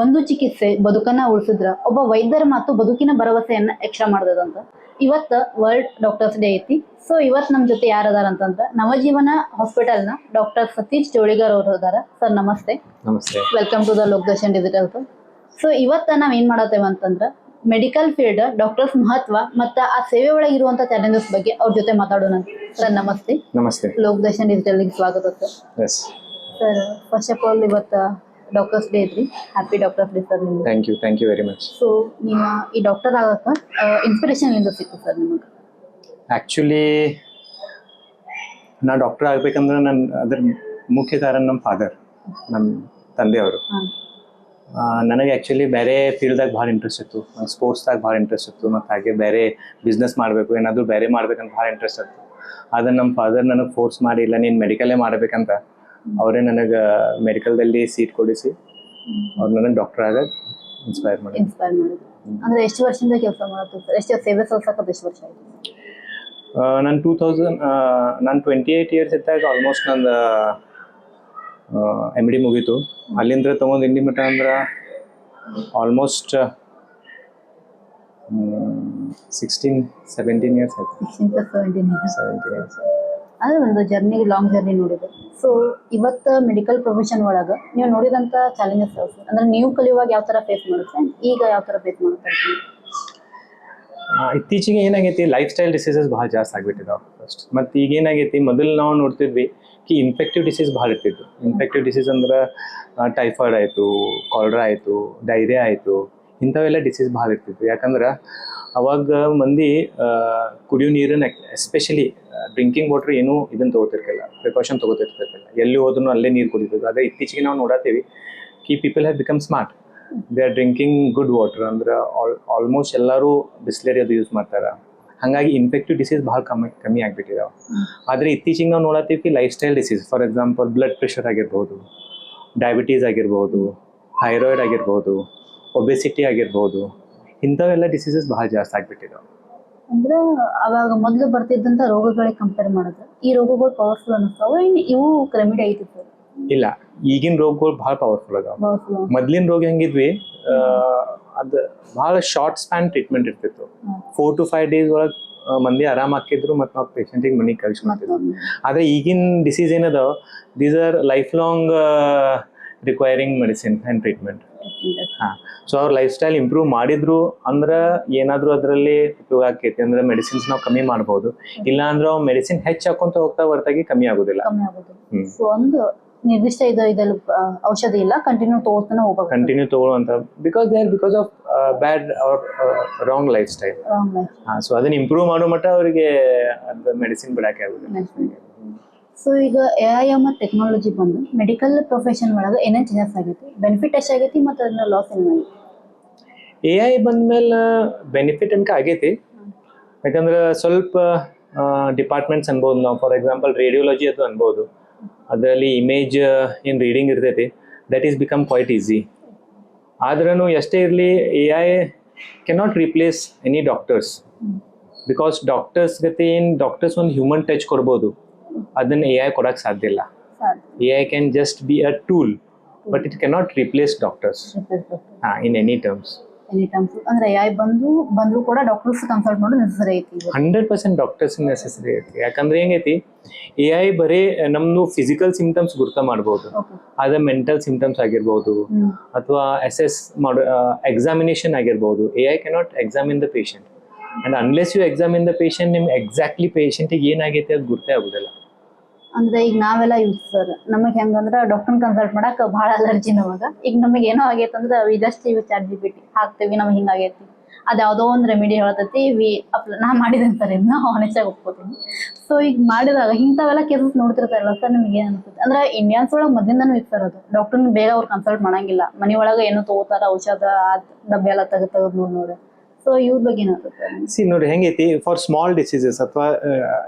ಒಂದು ಚಿಕಿತ್ಸೆ ಬದುಕನ್ನ ಉಳಿಸಿದ್ರ ಒಬ್ಬ ವೈದ್ಯರ ಮಾತು ಬದುಕಿನ ಭರವಸೆಯನ್ನ ಯಕ್ಷ ಮಾಡ್ದದಂತ. ಇವತ್ತ ವರ್ಲ್ಡ್ ಡಾಕ್ಟರ್ಸ್ ಡೇ ಐತಿ. ಸೊ ಇವತ್ ನಮ್ ಜೊತೆ ಯಾರದಾರ ಅಂತಂದ್ರ ನವಜೀವನ ಹಾಸ್ಪಿಟಲ್ ನ ಡಾಕ್ಟರ್ ಸತೀಶ್ ಜೋಳಿಗರ್ ಅವರು ಅದಾರ. ಸರ್ ನಮಸ್ತೆ. ನಮಸ್ತೆ. Welcome to the Lokdarshan digital. So ಇವತ್ತ ನಾವ್ ಏನ್ ಮಾಡತ್ತೇವ ಅಂತಂದ್ರ ಮೆಡಿಕಲ್ ಫೀಲ್ಡ್ ಡಾಕ್ಟರ್ಸ್ ಮಹತ್ವ ಮತ್ತ ಆ ಸೇವೆ ಒಳಗೆ ಇರುವಂತ ಚಾಲೆಂಜಸ್ ಬಗ್ಗೆ ಅವ್ರ ಜೊತೆ ಮಾತಾಡೋಣ. ಸರ್ ನಮಸ್ತೆ. ನಮಸ್ತೆ. ಲೋಕದರ್ಶನ್ ಡಿಜಿಟಲ್ ಸ್ವಾಗತ sir. Yes sir first of all ಇವತ್ತ ಡಾಕ್ಟರ್ಸ್ ಡೇ ಐತ್ರಿ. ಹ್ಯಾಪಿ ಡಾಕ್ಟರ್ಸ್ ಡೇ ಸರ್ ನಿಮ್ಗೆ. Thank you very much. So ನಿಮ್ಮ ಈ ಡಾಕ್ಟರ್ ಆಗಕ್ಕ ಇನ್ಸ್ಪಿರೇಷನ್ ಎಲ್ಲಿಂದ ಸಿಕ್ತು ಸರ್ ನಿಮಗೆ? ಆ್ಯಕ್ಚುಲಿ ನಾ ಡಾಕ್ಟರ್ ಆಗ್ಬೇಕಂದ್ರೆ ಅದ್ರ ಮುಖ್ಯ ಕಾರಣ ನಮ್ಮ ಫಾದರ್, ನಮ್ಮ ತಂದೆಯವರು. ನನಗೆ ಆ್ಯಕ್ಚುಲಿ ಬೇರೆ ಫೀಲ್ಡ್ದಾಗ ಭಾಳ ಇಂಟ್ರೆಸ್ಟ್ ಇತ್ತು, ಸ್ಪೋರ್ಟ್ಸ್ದಾಗ ಭಾಳ ಇಂಟ್ರೆಸ್ಟ್ ಇತ್ತು, ಮತ್ತು ಹಾಗೆ ಬೇರೆ ಬಿಸ್ನೆಸ್ ಮಾಡಬೇಕು ಏನಾದರೂ ಬೇರೆ ಮಾಡ್ಬೇಕಂತ ಭಾಳ ಇಂಟ್ರೆಸ್ಟ್ ಇತ್ತು. ಆದರೆ ನಮ್ಮ ಫಾದರ್ ನನಗೆ ಫೋರ್ಸ್ ಮಾಡಿ ಇಲ್ಲ ನೀನು ಮೆಡಿಕಲೇ ಮಾಡಬೇಕಂತ ಅವರೇ ನನಗೆ ಮೆಡಿಕಲ್ದಲ್ಲಿ ಸೀಟ್ ಕೊಡಿಸಿ ಅವ್ರು ನನಗೆ ಡಾಕ್ಟರ್ ಆಗೋದು ಇನ್ಸ್ಪೈರ್ ಮಾಡಿದ್ರು. ಅಂದರೆ ಎಷ್ಟು ವರ್ಷದಿಂದ ಕೆಲಸ ಮಾಡ್ತೀವಿ ಸರ್? ಎಷ್ಟು ಸೇವೆ ಸಲ್ಲಿಸಕ್ಕೆ ಎಷ್ಟು ವರ್ಷ ಆಯಿತು? ನಾನು 28 ಇಯರ್ಸ್ ಇದ್ದಾಗ ಆಲ್ಮೋಸ್ಟ್ ನಂದು MD ಮುಗೀತು. ಅಲ್ಲಿಂದ ತೊಗೊಂಡು ಇಲ್ಲಿ ಮಟ್ಟ ಅಂದ್ರೆ ಆಲ್ಮೋಸ್ಟ್ 16-17 ಇಯರ್ಸ್ ಆಯಿತು. 17 ಇಯರ್ಸ್ ಅಂದರೆ ಒಂದು ಜರ್ನಿ, ಲಾಂಗ್ ಜರ್ನಿ ನೋಡಿದೆ. ಸೊ ಇವತ್ತು ಮೆಡಿಕಲ್ ಪ್ರೊಫೆಷನ್ ಒಳಗೆ ನೀವು ನೋಡಿದಂಥ ಚಾಲೆಂಜಸ್ ಯಾವ ಸರ್? ಅಂದರೆ ನೀವು ಕಲಿಯುವಾಗ ಯಾವ ಥರ ಫೇಸ್ ಮಾಡುತ್ತೆ, ಈಗ ಯಾವ ಥರ ಫೇಸ್ ಮಾಡ್ತಾ ಇರ್ತೀವಿ? ಇತ್ತೀಚೆಗೆ ಏನಾಗೈತಿ, ಲೈಫ್ ಸ್ಟೈಲ್ ಡಿಸೀಸಸ್ ಭಾಳ ಜಾಸ್ತಿ ಆಗಿಬಿಟ್ಟಿದಾವೆ ಫಸ್ಟ್. ಮತ್ತು ಈಗ ಏನಾಗೈತಿ, ಮೊದಲು ನಾವು ನೋಡ್ತಿದ್ವಿ ಕಿ ಇನ್ಫೆಕ್ಟಿವ್ ಡಿಸೀಸ್ ಭಾಳ ಇರ್ತಿತ್ತು. ಇನ್ಫೆಕ್ಟಿವ್ ಡಿಸೀಸ್ ಅಂದ್ರೆ ಟೈಫಾಯ್ಡ್ ಆಯಿತು, ಕಾಲ್ರಾ ಆಯಿತು, ಡೈರಿಯಾ ಆಯಿತು, ಇಂಥವೆಲ್ಲ ಡಿಸೀಸ್ ಭಾಳ ಇರ್ತಿತ್ತು. ಯಾಕಂದ್ರೆ ಅವಾಗ ಮಂದಿ ಕುಡಿಯೋ ನೀರನ್ನು ಎಸ್ಪೆಷಲಿ ಡ್ರಿಂಕಿಂಗ್ ವಾಟ್ರ್ ಏನೂ ಇದನ್ನು ತೊಗೋತಿರ್ಕಿಲ್ಲ, ಪ್ರಿಕಾಷನ್ ತೊಗೋತಿರ್ತಿರ್ಕಿಲ್ಲ. ಎಲ್ಲಿ ಹೋದ್ರೂ ಅಲ್ಲೇ ನೀರು ಕುಡಿತಿದ್ರು. ಆದರೆ ಇತ್ತೀಚೆಗೆ ನಾವು ನೋಡತ್ತೀವಿ ಕಿ people have become smart. They are drinking good water. ಅಂದ್ರೆ ಆಲ್ಮೋಸ್ಟ್ ಎಲ್ಲರೂ ಬಿಸ್ಲೇರಿ ಅದು ಯೂಸ್ ಮಾಡ್ತಾರೆ. ಹಾಗಾಗಿ ಇನ್ಫೆಕ್ಟಿವ್ ಡಿಸೀಸ್ ಭಾಳ ಕಮ್ಮಿ ಆಗಿಬಿಟ್ಟಿದಾವೆ. ಆದರೆ ಇತ್ತೀಚೆಗೆ ನಾವು ನೋಡತ್ತೀವಿ life style diseases, for example blood pressure ಆಗಿರ್ಬೋದು, ಡಯಾಬಿಟೀಸ್ ಆಗಿರ್ಬೋದು, ಥೈರಾಯ್ಡ್ ಆಗಿರ್ಬೋದು, ಒಬೆಸಿಟಿ ಆಗಿರ್ಬೋದು, ಇಂಥವೆಲ್ಲ ಡಿಸೀಸಸ್ ಭಾಳ ಜಾಸ್ತಿ ಆಗಿಬಿಟ್ಟಿದಾವೆ. ಅಂದ್ರೆ ಅವಾಗ ಮೊದಲು ಬರ್ತಿದ್ದಂಥ ರೋಗಗಳಿಗೆ ಕಂಪೇರ್ ಮಾಡಿದ್ರೆ ಈ ರೋಗಗಳು ಪವರ್ಫುಲ್ ಅನ್ನಿಸ್ತಾವೆ, ಇವು ರೆಮಿಡಿ ಐತಿ ಸರ್? ಇಲ್ಲ, ಈಗಿನ ರೋಗಗಳು ಭಾಳ ಪವರ್ಫುಲ್ ಅದಾವೆ. ಮೊದ್ಲಿನ ರೋಗ ಹೆಂಗಿದ್ವಿ, ಅದು ಭಾಳ ಶಾರ್ಟ್ ಸ್ಪ್ಯಾನ್ ಟ್ರೀಟ್ಮೆಂಟ್ ಇರ್ತಿತ್ತು. 4 to 5 days ಒಳಗೆ ಮಂದಿ ಆರಾಮ್ ಹಾಕಿದ್ರು ಮತ್ತು ನಾವು ಪೇಷಂಟಿಗೆ ಮನೆಗೆ ಕಳಿಸ್ಕೊಡ್ತಿದ್ವಿ. ಆದರೆ ಈಗಿನ ಡಿಸೀಸ್ ಏನದ, these are life long requiring medicine and treatment. So ಅವ್ರ ಲೈಫ್ ಸ್ಟೈಲ್ ಇಂಪ್ರೂವ್ ಮಾಡಿದ್ರು ಅಂದ್ರೆ ಏನಾದರೂ ಅದರಲ್ಲಿ ಉಪಯೋಗ ಆಕೈತಿ. ಅಂದ್ರೆ ಮೆಡಿಸಿನ್ಸ್ ನಾವು ಕಮ್ಮಿ ಮಾಡ್ಬೋದು, ಇಲ್ಲ ಅಂದ್ರೆ ಅವ್ರು ಮೆಡಿಸಿನ್ ಹೆಚ್ಚು ಹಾಕೊಂತ ಹೋಗ್ತಾ ಹೊರತಾಗಿ ಕಮ್ಮಿ ಆಗೋದಿಲ್ಲ. ಸೊ ಒಂದು ನಿರ್ದಿಷ್ಟ ಇದರಲ್ಲಿ ಔಷಧಿ ಇಲ್ಲ, ಕಂಟಿನ್ಯೂ ತಗೋತಾನೆ ಹೋಗಬೇಕು, ಕಂಟಿನ್ಯೂ ತಗೊಳ್ಳುವಂತ. Because of bad or wrong life style. So ಅದನ್ನ ಇಂಪ್ರೂವ್ ಮಾಡೋ ಮಟ್ಟ ಅವರಿಗೆ ಮೆಡಿಸಿನ್ ಬಿಡಕ್ಕೆ ಆಗೋದಿಲ್ಲ. ಸೊ ಈಗ AI ಮತ್ತು ಟೆಕ್ನಾಲಜಿ ಬಂದು ಮೆಡಿಕಲ್ ಪ್ರೊಫೆಷನ್ ಒಳಗೆ ಏನೇನು ಚೇಂಜಸ್ ಆಗೈತಿ, ಬೆನಿಫಿಟ್ ಎಷ್ಟಾಗೈತಿ ಮತ್ತು ಅದನ್ನ ಲಾಸ್ ಏನಾಗೈತಿ? AI ಬಂದ್ಮೇಲೆ ಬೆನಿಫಿಟ್ ಅನ್ಕ ಆಗೈತಿ. ಯಾಕಂದ್ರೆ ಸ್ವಲ್ಪ ಡಿಪಾರ್ಟ್ಮೆಂಟ್ಸ್ ಅನ್ಬೋದು ನಾವು. ಫಾರ್ ಎಕ್ಸಾಂಪಲ್ ರೇಡಿಯೋಲಜಿ ಅದು ಅನ್ಬೋದು, ಅದರಲ್ಲಿ ಇಮೇಜ್ ಏನು ರೀಡಿಂಗ್ ಇರ್ತೈತಿ, that is become quite easy. ಆದ್ರೂ ಎಷ್ಟೇ ಇರಲಿ AI cannot replace any doctors. Because doctors ಗತಿ ಏನು ಡಾಕ್ಟರ್ಸ್ ಒಂದು ಹ್ಯೂಮನ್ ಟಚ್ ಕೊಡ್ಬೋದು, ಅದನ್ನು AI ಕೊಡಕ್ಕೆ ಸಾಧ್ಯ ಇಲ್ಲ. AI can just be a tool, but it cannot replace doctors in any terms. ಅಂದ್ರೆ AI ಬಂದ್ರು ಕೂಡ ಡಾಕ್ಟರ್ಸ್ ಕನ್ಸಲ್ಟ್ ಮಾಡೋದು ನೆಸೆಸರಿ ಐತಿ. 100% ಡಾಕ್ಟರ್ಸ್ ನೆಸೆಸರಿ ಐತಿ. ಯಾಕಂದ್ರೆ ಹೆಂಗೈತಿ, AI ಬರೀ ನಮ್ದು ಫಿಸಿಕಲ್ ಸಿಂಪ್ಟಮ್ಸ್ ಗುರ್ತ ಮಾಡ್ಬೋದು, ಅದ ಮೆಂಟಲ್ ಸಿಂಪ್ಟಮ್ಸ್ ಆಗಿರ್ಬೋದು, ಅಥವಾ ಅಸೆಸ್ ಮಾಡೋ ಎಕ್ಸಾಮಿನೇಷನ್ ಆಗಿರ್ಬೋದು. AI cannot examine the patient, and unless you examine the patient ನಿಮ್ಗೆ ಎಕ್ಸಾಕ್ಟ್ಲಿ ಪೇಷಂಟಿಗೆ ಏನಾಗೈತೆ ಅದು ಗುರ್ತೇ ಆಗೋದಿಲ್ಲ. ಅಂದ್ರೆ ಈಗ ನಾವೆಲ್ಲ ಯೂಸ್ ಸರ್, ನಮಗೆ ಹೆಂಗಂದ್ರೆ ಡಾಕ್ಟರ್ನ ಕನ್ಸಲ್ಟ್ ಮಾಡಕ್ಕೆ ಭಾಳ ಅಲರ್ಜಿ ನಮಗೆ. ಈಗ ನಮಗೆ ಏನೋ ಆಗೈತೆ ಅಂದ್ರೆ ಜಸ್ಟ್ ಇವು ChatGPT ಹಾಕ್ತೀವಿ, ನಮಗೆ ಹಿಂಗಾಗೈತಿ, ಅದು ಯಾವುದೋ ಒಂದು ರೆಮಿಡಿ ಹೇಳ್ತೈತಿ, ನಾ ಮಾಡಿದ್ದೇನೆ ಸರ್, ಇದನ್ನ ಆನೆಸ್ಟಾಗಿ ಒಪ್ಕೋತೀನಿ. ಸೊ ಈಗ ಮಾಡಿದಾಗ ಇಂಥವೆಲ್ಲ ಕೇಸಸ್ ನೋಡ್ತಿರ್ತಾರಲ್ಲ ಸರ್, ನಿಮ್ಗೆ ಏನು ಅನ್ಸುತ್ತೆ? ಅಂದ್ರೆ ಇಂಡಿಯನ್ಸ್ ಒಳಗೆ ಮೊದಲಿಂದನೂ ಇತ್ತು ಸರ್ ಅದು, ಡಾಕ್ಟರ್ನ ಬೇಗ ಅವ್ರು ಕನ್ಸಲ್ಟ್ ಮಾಡಂಗಿಲ್ಲ, ಮನೆ ಒಳಗೆ ಏನೋ ತಗೋತಾರ ಔಷಧ, ಡಬ್ಬೆ ಎಲ್ಲ ತೆಗೆದು ನೋಡಿ. ಸೊ ಇವ್ರ ಬಗ್ಗೆ ಏನಾಗುತ್ತೆ ನೋಡಿ, ಹೆಂಗೈತಿ, ಫಾರ್ ಸ್ಮಾಲ್ ಡಿಸೀಸಸ್ ಅಥವಾ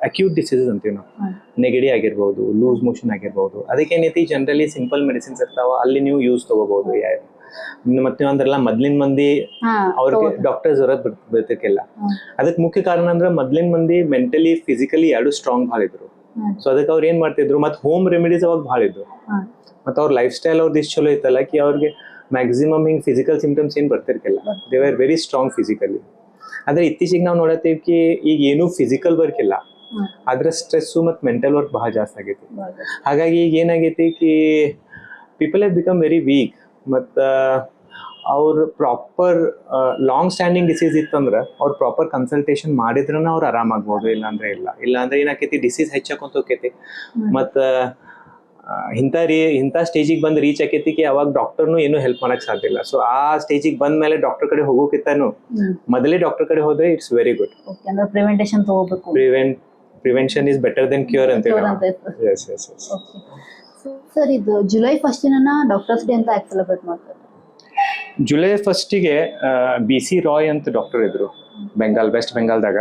ಅಕ್ಯೂಟ್ ಡಿಸೀಸಸ್ ಅಂತೀವಿ ನಾವು, ನೆಗಡಿ ಆಗಿರ್ಬೋದು, ಲೂಸ್ ಮೋಷನ್ ಆಗಿರ್ಬೋದು, ಅದಕ್ಕೇನೈತಿ ಜನರಲಿ ಸಿಂಪಲ್ ಮೆಡಿಸಿನ್ಸ್ ಇರ್ತಾವ, ಅಲ್ಲಿ ನೀವು ಯೂಸ್ ತಗೋಬಹುದು. ಮತ್ತೆ ಅಂದ್ರಲ್ಲ ಮೊದ್ಲಿನ ಮಂದಿ ಅವ್ರಿಗೆ ಡಾಕ್ಟರ್ಸ್ ಜರೂರತ್ ಬರ್ತಿರ್ಕಿಲ್ಲ. ಅದಕ್ಕೆ ಮುಖ್ಯ ಕಾರಣ ಅಂದ್ರೆ ಮೊದ್ಲಿನ ಮಂದಿ ಮೆಂಟಲಿ ಫಿಸಿಕಲಿ ಎರಡು ಸ್ಟ್ರಾಂಗ್ ಭಾಳ ಇದ್ರು. ಸೊ ಅದಕ್ಕೆ ಅವ್ರು ಏನ್ ಮಾಡ್ತಿದ್ರು, ಮತ್ತೆ ಹೋಮ್ ರೆಮಿಡೀಸ್ ಅವಾಗ ಭಾಳ ಇದ್ರು. ಮತ್ತೆ ಅವ್ರ ಲೈಫ್ ಸ್ಟೈಲ್ ಅವ್ರದ್ದು ಇಷ್ಟು ಚಲೋ ಇತ್ತಲ್ಲ ಕಿ ಅವ್ರಿಗೆ ಮ್ಯಾಕ್ಸಿಮಮ್ ಹಿಂಗೆ ಫಿಸಿಕಲ್ ಸಿಂಪ್ಟಮ್ಸ್ ಏನು ಬರ್ತಿರ್ಕಿಲ್ಲ. They are very strong physically. ಆದರೆ ಇತ್ತೀಚೆಗೆ ನಾವು ನೋಡತ್ತೀವಿ ಕಿ ಈಗ ಏನೂ ಫಿಸಿಕಲ್ ವರ್ಕ್ ಇಲ್ಲ, ಆದ್ರೆ ಸ್ಟ್ರೆಸ್ಸು ಮತ್ತು ಮೆಂಟಲ್ ವರ್ಕ್ ಬಹಳ ಜಾಸ್ತಿ ಆಗೈತಿ. ಹಾಗಾಗಿ ಈಗ ಏನಾಗೈತಿ ಕಿ people have become very weak. ಮತ್ತು ಅವ್ರು ಪ್ರಾಪರ್ ಲಾಂಗ್ ಸ್ಟ್ಯಾಂಡಿಂಗ್ ಡಿಸೀಸ್ ಇತ್ತಂದ್ರೆ ಅವ್ರು ಪ್ರಾಪರ್ ಕನ್ಸಲ್ಟೇಷನ್ ಮಾಡಿದ್ರೂ ಅವ್ರು ಆರಾಮಾಗ್ಬೋದು, ಇಲ್ಲಾಂದ್ರೆ ಇಲ್ಲ. ಇಲ್ಲಾಂದ್ರೆ ಏನಾಕೈತಿ ಡಿಸೀಸ್ ಹೆಚ್ಚಾಕೊಂತ ಹೋಗ್ತೈತಿ. ಮತ್ತು ಇಂಥ ಸ್ಟೇಜಿಗೆ ಬಂದು ರೀಚ್ ಆಕೈತಿ ಕಿ ಅವಾಗ ಡಾಕ್ಟರ್ನು ಏನೂ ಹೆಲ್ಪ್ ಮಾಡಕ್ಕೆ ಸಾಧ್ಯ ಇಲ್ಲ. ಸೊ ಆ ಸ್ಟೇಜಿಗೆ ಬಂದ ಮೇಲೆ ಡಾಕ್ಟರ್ ಕಡೆ ಹೋಗೋಕ್ಕಿಂತನೂ ಮೊದಲೇ ಡಾಕ್ಟರ್ ಕಡೆ ಹೋದ್ರೆ ಇಟ್ಸ್ ವೆರಿ ಗುಡ್. ಅಂದ್ರೆ ಪ್ರಿವೆಂಟೇಷನ್ ತಗೋಬೇಕು. Prevention is better then cure ಅಂತ. ಸರ್, ಇದು ಜುಲೈ 1 ಡಾಕ್ಟರ್ಸ್ ಡೇ ಅಂತ ಯಾಕೆ ಸೆಲೆಬ್ರೇಟ್ ಮಾಡ್ತಾರೆ? ಜುಲೈ 1 BC ರಾಯ್ ಅಂತ ಡಾಕ್ಟರ್ ಇದ್ರು, ವೆಸ್ಟ್ ಬೆಂಗಾಲ್ದಾಗ.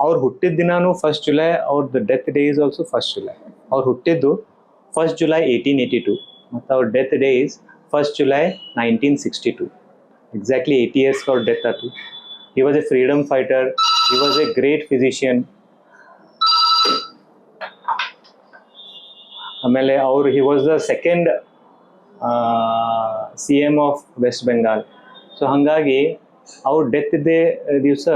ಅವ್ರು ಹುಟ್ಟಿದ ದಿನಾನು 1 ಜುಲೈ, ಅವ್ರದ್ದು death day is also 1 July. ಅವ್ರು ಹುಟ್ಟಿದ್ದು 1 ಜುಲೈ 1882 ಮತ್ತು ಅವ್ರ death day is 1 July 1962. Exactly 80 years ಅವ್ರ ಡೆತ್ ಆಯ್ತು. He was a freedom fighter, he was a great physician. ಆಮೇಲೆ he was the second CM of West Bengal. So ಹಾಗಾಗಿ ಅವ್ರ ಡೆತ್ ಡೇ ದಿವಸ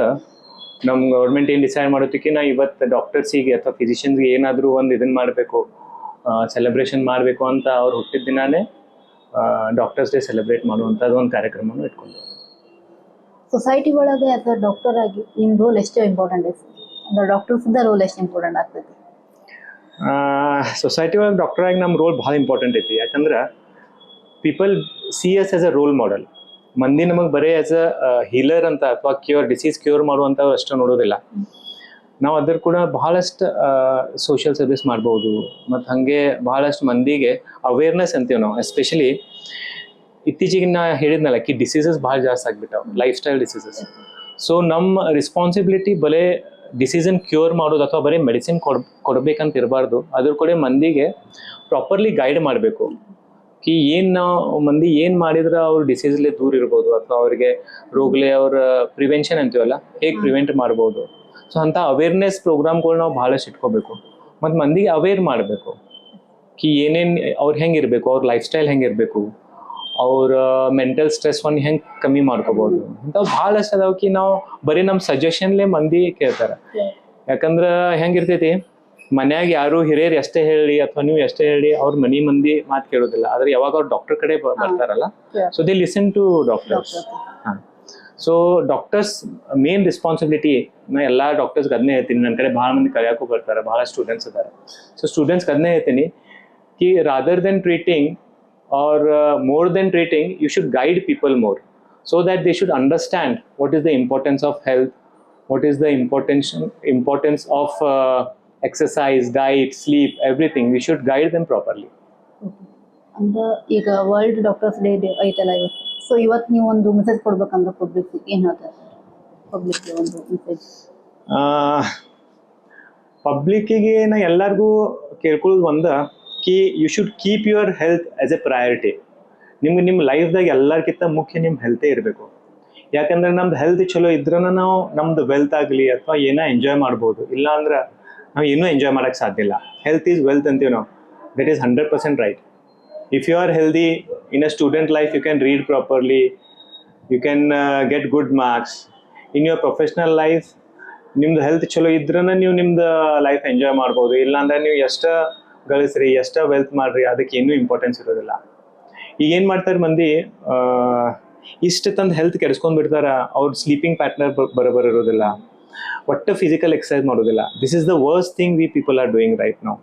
ನಮ್ಮ ಗೌರ್ಮೆಂಟ್ ಏನು ಡಿಸೈಡ್ ಮಾಡೋದಕ್ಕೆ ನಾವು ಇವತ್ತು ಡಾಕ್ಟರ್ಸಿಗೆ ಅಥವಾ ಫಿಸಿಷಿಯನ್ಸ್ಗೆ ಏನಾದರೂ ಒಂದು ಇದನ್ನು ಮಾಡಬೇಕು, ಸೆಲೆಬ್ರೇಷನ್ ಮಾಡಬೇಕು ಅಂತ ಅವ್ರು ಹುಟ್ಟಿದ ದಿನಾನೇ ಡಾಕ್ಟರ್ಸ್ ಡೇ ಸೆಲೆಬ್ರೇಟ್ ಮಾಡುವಂಥದ್ದು ಒಂದು ಕಾರ್ಯಕ್ರಮವನ್ನು ಇಟ್ಕೊಂಡು. ಸೊಸೈಟಿ ಒಳಗೆ ಅಥವಾ ಡಾಕ್ಟರ್ ಆಗಿ ನಿಮ್ಮ ರೋಲ್ ಎಷ್ಟು ಇಂಪಾರ್ಟೆಂಟ್ ಐತೆ? ಅಂದ್ರೆ ಡಾಕ್ಟರ್ಸಿಂದ ರೋಲ್ ಎಷ್ಟು ಇಂಪಾರ್ಟೆಂಟ್ ಆಗ್ತೈತಿ? ಸೊಸೈಟಿ ಒಳಗೆ ಡಾಕ್ಟರ್ ಆಗಿ ನಮ್ಮ ರೋಲ್ ಭಾಳ ಇಂಪಾರ್ಟೆಂಟ್ ಐತಿ. ಯಾಕಂದ್ರೆ people see us as a role model. ಮಂದಿ ನಮಗೆ ಬರೀ ಆಸ್ ಅ ಹೀಲರ್ ಅಂತ ಅಥವಾ ಡಿಸೀಸ್ ಕ್ಯೂರ್ ಮಾಡುವಂಥವ್ರು ಅಷ್ಟು ನೋಡೋದಿಲ್ಲ. ನಾವು ಅದ್ರ ಕೂಡ ಬಹಳಷ್ಟು ಸೋಷಿಯಲ್ ಸರ್ವಿಸ್ ಮಾಡ್ಬೋದು. ಮತ್ತು ಹಾಗೆ ಬಹಳಷ್ಟು ಮಂದಿಗೆ ಅವೇರ್ನೆಸ್ ಅಂತೀವಿ ನಾವು. ಎಸ್ಪೆಷಲಿ ಇತ್ತೀಚೆಗೆ ನಾ ಹೇಳಿದ್ನಲ್ಲ ಕಿ ಡಿಸೀಸಸ್ ಭಾಳ ಜಾಸ್ತಿ ಆಗಿಬಿಟ್ಟವು, ಲೈಫ್ ಸ್ಟೈಲ್ ಡಿಸೀಸಸ್. ಸೊ ನಮ್ಮ ರೆಸ್ಪಾನ್ಸಿಬಿಲಿಟಿ ಬರೀ ಡಿಸೀಸನ್ ಕ್ಯೂರ್ ಮಾಡೋದು ಅಥವಾ ಬರೀ ಮೆಡಿಸಿನ್ ಕೊಡ್ಬೇಕಂತ ಇರಬಾರ್ದು. ಅದ್ರ ಕೂಡ ಮಂದಿಗೆ ಪ್ರಾಪರ್ಲಿ ಗೈಡ್ ಮಾಡಬೇಕು ಕಿ ನಾವು ಮಂದಿ ಏನು ಮಾಡಿದ್ರೆ ಅವ್ರು ಡಿಸೀಸ್ಲೆ ದೂರ ಇರ್ಬೋದು ಅಥವಾ ಅವ್ರಿಗೆ ರೋಗಲೆ ಅವ್ರ ಪ್ರಿವೆನ್ಷನ್ ಅಂತೀವಲ್ಲ ಹೇಗೆ ಪ್ರಿವೆಂಟ್ ಮಾಡ್ಬೋದು. ಸೊ ಅಂಥ ಅವೇರ್ನೆಸ್ ಪ್ರೋಗ್ರಾಮ್ಗಳು ನಾವು ಭಾಳಷ್ಟು ಇಟ್ಕೋಬೇಕು ಮತ್ತು ಮಂದಿಗೆ ಅವೇರ್ ಮಾಡಬೇಕು ಕಿ ಏನೇನು ಅವ್ರು ಹೆಂಗೆ ಇರಬೇಕು, ಅವ್ರ ಲೈಫ್ ಸ್ಟೈಲ್ ಹೆಂಗೆ ಇರಬೇಕು, ಅವ್ರ ಮೆಂಟಲ್ ಸ್ಟ್ರೆಸ್ವನ್ನು ಹೆಂಗೆ ಕಮ್ಮಿ ಮಾಡ್ಕೋಬೋದು. ಇಂಥವು ಭಾಳಷ್ಟು ಅದಾವ ಕಿ ನಾವು ಬರೀ ನಮ್ಮ ಸಜೆಷನ್ಲೇ ಮಂದಿ ಕೇಳ್ತಾರೆ. ಯಾಕಂದ್ರೆ ಹೆಂಗಿರ್ತೈತಿ, ಮನ್ಯಾಗ ಯಾರು ಹಿರಿಯರು ಎಷ್ಟೇ ಹೇಳಿ ಅಥವಾ ನೀವು ಎಷ್ಟೇ ಹೇಳಿ ಅವ್ರ ಮಂದಿ ಮಾತು ಕೇಳೋದಿಲ್ಲ. ಆದರೆ ಯಾವಾಗ ಅವ್ರು ಡಾಕ್ಟರ್ ಕಡೆ ಬರ್ತಾರಲ್ಲ, so they listen to doctors. ಹಾಂ, ಸೊ ಡಾಕ್ಟರ್ಸ್ ಮೇನ್ ರೆಸ್ಪಾನ್ಸಿಬಿಲಿಟಿ ನಾ ಎಲ್ಲ ಡಾಕ್ಟರ್ಸ್ಗೆ ಅದನ್ನೇ ಹೇಳ್ತೀನಿ. ನನ್ನ ಕಡೆ ಭಾಳ ಮಂದಿ ಕಲಿಯೋಕ್ಕೂ ಬರ್ತಾರೆ, ಭಾಳ ಸ್ಟೂಡೆಂಟ್ಸ್ ಇದ್ದಾರೆ. ಸೊ ಸ್ಟೂಡೆಂಟ್ಸ್ಗೆ ಅದನ್ನೇ ಹೇಳ್ತೀನಿ ಕಿ rather than treating or more than treating, you should guide people more so that they should understand what is the importance of health, what is the importance of exercise, diet, sleep, everything. We should guide them properly. ಅಂದ್ರೆ ಈಗ world doctors day ಐತಲ್ಲ ಇವತ್ತು, so ಇವತ್ತು ನೀವು ಒಂದು message ಕೊಡ್ಬೇಕಂದ್ರೆ public ಏನು ಹೇಳ್ತಾರೆ? ಪಬ್ಲಿಕ್ಗೆ ಒಂದು ಮೆಸೇಜ್. ಪಬ್ಲಿಕ್ಕಿಗೆ ನಾ ಎಲ್ಲರಿಗೂ ಕೇಳ್ಕೊಳ್ಳೋದು ಒಂದು ಕಿ you should keep your health as a priority. ನಿಮ್ಮ ಲೈಫ್ದಾಗ ಎಲ್ಲರಿಗಿಂತ ಮುಖ್ಯ ನಿಮ್ಮ ಹೆಲ್ತೇ ಇರಬೇಕು. ಯಾಕಂದ್ರೆ ನಮ್ದು ಹೆಲ್ತ್ ಚಲೋ ಇದ್ರೂ ನಾವು ನಮ್ದು ವೆಲ್ತ್ ಆಗಲಿ ಅಥವಾ ಏನೋ ಎಂಜಾಯ್ ಮಾಡ್ಬೋದು. ಇಲ್ಲ ಅಂದ್ರೆ ನಾವು ಏನೂ ಎಂಜಾಯ್ ಮಾಡೋಕ್ಕೆ ಸಾಧ್ಯ ಇಲ್ಲ. ಹೆಲ್ತ್ ಈಸ್ ವೆಲ್ತ್ ಅಂತೀವಿ ನಾವು. That is 100% right. If you are healthy in a student life, you can read properly, you can get good marks. In your professional life ನಿಮ್ದು ಹೆಲ್ತ್ ಚಲೋ ಇದ್ರೂ ನೀವು ನಿಮ್ದು ಲೈಫ್ ಎಂಜಾಯ್ ಮಾಡ್ಬೋದು. ಇಲ್ಲಾಂದ್ರೆ ನೀವು ಎಷ್ಟು ಗಳಿಸ್ರಿ, ಎಷ್ಟು ವೆಲ್ತ್ ಮಾಡ್ರಿ, ಅದಕ್ಕೆ ಏನೂ ಇಂಪಾರ್ಟೆನ್ಸ್ ಇರೋದಿಲ್ಲ. ಈಗ ಏನು ಮಾಡ್ತಾರೆ ಮಂದಿ, ಇಷ್ಟು ತಂದು ಹೆಲ್ತ್ ಕೆಡಿಸ್ಕೊಂಡು ಬಿಡ್ತಾರೆ. ಅವ್ರ ಸ್ಲೀಪಿಂಗ್ ಪ್ಯಾಟರ್ನ್ ಬರೋಬ್ಬರ ಇರೋದಿಲ್ಲ, ಒಟ್ಟು ಫಿಸಿಕಲ್ ಎಕ್ಸಸೈಸ್ ಮಾಡೋದಿಲ್ಲ. This is the worst thing we people are doing right now,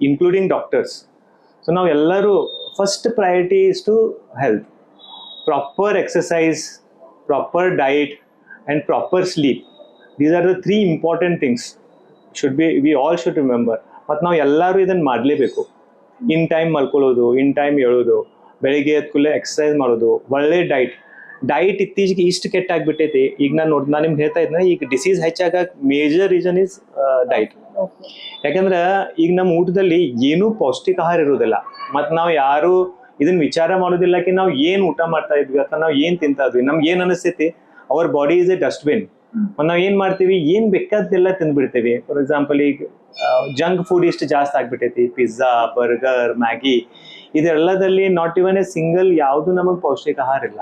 including doctors. So ನಾವು ಎಲ್ಲರೂ first priority is to health. Proper exercise, proper diet and proper sleep. These are the 3 important things we all should remember. ಮತ್ತು ನಾವು ಎಲ್ಲರೂ ಇದನ್ನು ಮಾಡಲೇಬೇಕು. In time ಮಲ್ಕೊಳ್ಳೋದು, in time ಹೇಳೋದು, ಬೆಳಿಗ್ಗೆ ಎದ್ದ ಕೂಡಲೇ ಎಕ್ಸಸೈಸ್ ಮಾಡೋದು, ಒಳ್ಳೆ ಡೈಟ್ ಇತ್ತೀಚೆಗೆ ಇಷ್ಟು ಕೆಟ್ಟಾಗ್ಬಿಟ್ಟೈತಿ. ಈಗ ನಾನು ನಿಮ್ಗೆ ಹೇಳ್ತಾ ಇದ್ನ, ಈಗ ಡಿಸೀಸ್ ಹೆಚ್ಚಾಗಕ್ಕೆ ಮೇಜರ್ ರೀಸನ್ ಇಸ್ ಡೈಟ್. ಯಾಕಂದ್ರೆ ಈಗ ನಮ್ಮ ಊಟದಲ್ಲಿ ಏನೂ ಪೌಷ್ಟಿಕ ಆಹಾರ ಇರೋದಿಲ್ಲ. ಮತ್ತು ನಾವು ಯಾರು ಇದನ್ನ ವಿಚಾರ ಮಾಡೋದಿಲ್ಲ ಕಿ ನಾವು ಏನು ಊಟ ಮಾಡ್ತಾ ಇದ್ವಿ ಅಥವಾ ನಾವು ಏನು ತಿಂತಾ ಇದ್ವಿ. ನಮ್ಗೆ ಏನು ಅನಿಸ್ತೈತಿ, ಅವರ್ ಬಾಡಿ ಇಸ್ ಎ ಡಸ್ಟ್ಬಿನ್. ಮತ್ತು ನಾವು ಏನು ಮಾಡ್ತೀವಿ, ಏನು ಬೇಕಾದ್ದೆಲ್ಲ ತಿಂದ್ಬಿಡ್ತೀವಿ. ಫಾರ್ ಎಕ್ಸಾಂಪಲ್ ಈಗ ಜಂಕ್ ಫುಡ್ ಇಷ್ಟು ಜಾಸ್ತಿ ಆಗ್ಬಿಟ್ಟೈತಿ. ಪಿಜ್ಜಾ, ಬರ್ಗರ್, ಮ್ಯಾಗಿ ಇದೆಲ್ಲದಲ್ಲಿ ನಾಟ್ ಇವನ್ ಎ ಸಿಂಗಲ್ ಯಾವುದು ನಮಗೆ ಪೌಷ್ಟಿಕ ಆಹಾರ ಇಲ್ಲ.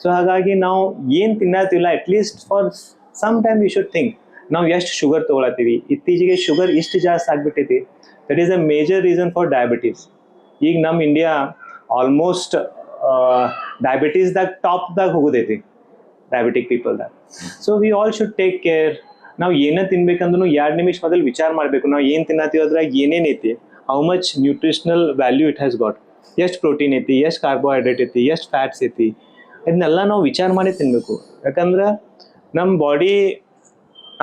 ಸೊ ಹಾಗಾಗಿ ನಾವು ಏನು ತಿನ್ನತ್ತಿಲ್ಲ at least for some time you should think ನಾವು ಎಷ್ಟು ಶುಗರ್ ತೊಗೊಳತ್ತೀವಿ. ಇತ್ತೀಚೆಗೆ ಶುಗರ್ ಇಷ್ಟು ಜಾಸ್ತಿ ಆಗ್ಬಿಟ್ಟೈತಿ, that is a major reason for diabetes. ಈಗ ನಮ್ಮ ಇಂಡಿಯಾ ಆಲ್ಮೋಸ್ಟ್ ಡಯಾಬಿಟೀಸ್ದಾಗ ಟಾಪ್ದಾಗ ಹೋಗೋದೈತಿ, ಡಯಾಬಿಟಿಕ್ ಪೀಪಲ್ದಾಗ. So we all should take care. ನಾವು ಏನೇ ತಿನ್ಬೇಕಂದ್ರೂ 2 ನಿಮಿಷ ಮೊದಲು ವಿಚಾರ ಮಾಡಬೇಕು, ನಾವು ಏನು ತಿನ್ನತ್ತೀವಿ ಅದ್ರಾಗ ಏನೇನು ಐತಿ, how much nutritional value it has got, ಎಷ್ಟು ಪ್ರೋಟೀನ್ ಐತಿ, ಎಷ್ಟು ಕಾರ್ಬೋಹೈಡ್ರೇಟ್ ಐತಿ, ಎಷ್ಟು ಫ್ಯಾಟ್ಸ್ ಐತಿ, ಇದನ್ನೆಲ್ಲ ನಾವು ವಿಚಾರ ಮಾಡಿ ತಿನ್ನಬೇಕು. ಯಾಕಂದ್ರೆ ನಮ್ಮ ಬಾಡಿ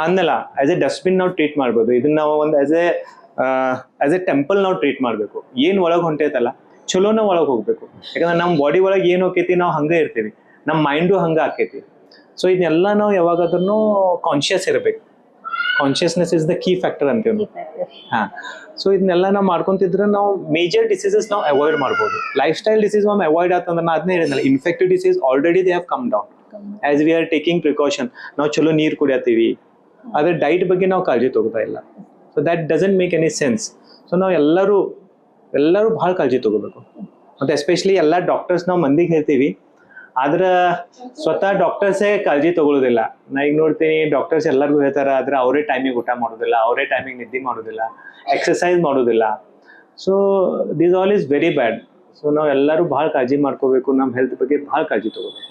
ಅನ್ನಲ್ಲ ಆ್ಯಸ್ ಎ ಡಸ್ಟ್ಬಿನ್ ನಾವು ಟ್ರೀಟ್ ಮಾಡ್ಬೋದು, ಇದನ್ನ ನಾವು ಒಂದು ಆ್ಯಸ್ ಎ ಟೆಂಪಲ್ ನಾವು ಟ್ರೀಟ್ ಮಾಡಬೇಕು. ಏನು ಒಳಗೆ ಹೊಂಟೈತಲ್ಲ ಚಲೋನ ಒಳಗೆ ಹೋಗಬೇಕು. ಯಾಕಂದ್ರೆ ನಮ್ಮ ಬಾಡಿ ಒಳಗೆ ಏನು ಹೋಗ್ತೈತಿ ನಾವು ಹಂಗೆ ಇರ್ತೀವಿ, ನಮ್ಮ ಮೈಂಡು ಹಂಗೆ ಆಕೈತಿ. ಸೊ ಇದನ್ನೆಲ್ಲ ನಾವು ಯಾವಾಗಾದ್ರೂ ಕಾನ್ಷಿಯಸ್ ಇರಬೇಕು. Consciousness is the key factor ಅಂತೀವಿ. ಹಾಂ, ಸೊ ಇದನ್ನೆಲ್ಲ ನಾವು ಮಾಡ್ಕೊತಿದ್ರೆ ನಾವು ಮೇಜರ್ ಡಿಸೀಸಸ್ ನಾವು ಅವಾಯ್ಡ್ ಮಾಡ್ಬೋದು. ಲೈಫ್ ಸ್ಟೈಲ್ ಡಿಸೀಸ್ ನಾವು ಅವಾಯ್ಡ್ ಆತಂದ್ರೆ ನಾನು ಅದನ್ನೇ ಹೇಳಿದ್ನಲ್ಲ, infective disease already they have come down as we are taking precaution. ನಾವು ಚಲೋ ನೀರು ಕುಡಿಯತ್ತೀವಿ, ಅದ್ರ ಡೈಟ್ ಬಗ್ಗೆ ನಾವು ಕಾಳಜಿ ತಗೋತಾ ಇಲ್ಲ. So that doesn't make any sense. So ನಾವು ಎಲ್ಲರೂ ಭಾಳ ಕಾಳಜಿ ತಗೋಬೇಕು. ಮತ್ತು ಎಸ್ಪೆಷಲಿ ಎಲ್ಲ ಡಾಕ್ಟರ್ಸ್ ನಾವು ಮಂದಿಗೆ ಹೇಳ್ತೀವಿ, ಆದ್ರೆ ಸ್ವತಃ ಡಾಕ್ಟರ್ಸೇ ಕಾಳಜಿ ತಗೊಳ್ಳೋದಿಲ್ಲ. ನಾ ಈಗ ನೋಡ್ತೀನಿ ಡಾಕ್ಟರ್ಸ್ ಎಲ್ಲರಿಗೂ ಹೇಳ್ತಾರೆ, ಆದ್ರೆ ಅವರೇ ಟೈಮಿಗೆ ಊಟ ಮಾಡೋದಿಲ್ಲ, ಅವರೇ ಟೈಮಿಗೆ ನಿದ್ದೆ ಮಾಡೋದಿಲ್ಲ, ಎಕ್ಸಸೈಸ್ ಮಾಡೋದಿಲ್ಲ. So this all is very bad. So ನಾವು ಎಲ್ಲರೂ ಭಾಳ ಕಾಳಜಿ ಮಾಡ್ಕೋಬೇಕು, ನಮ್ಮ ಹೆಲ್ತ್ ಬಗ್ಗೆ ಭಾಳ ಕಾಳಜಿ ತಗೋಬೇಕು.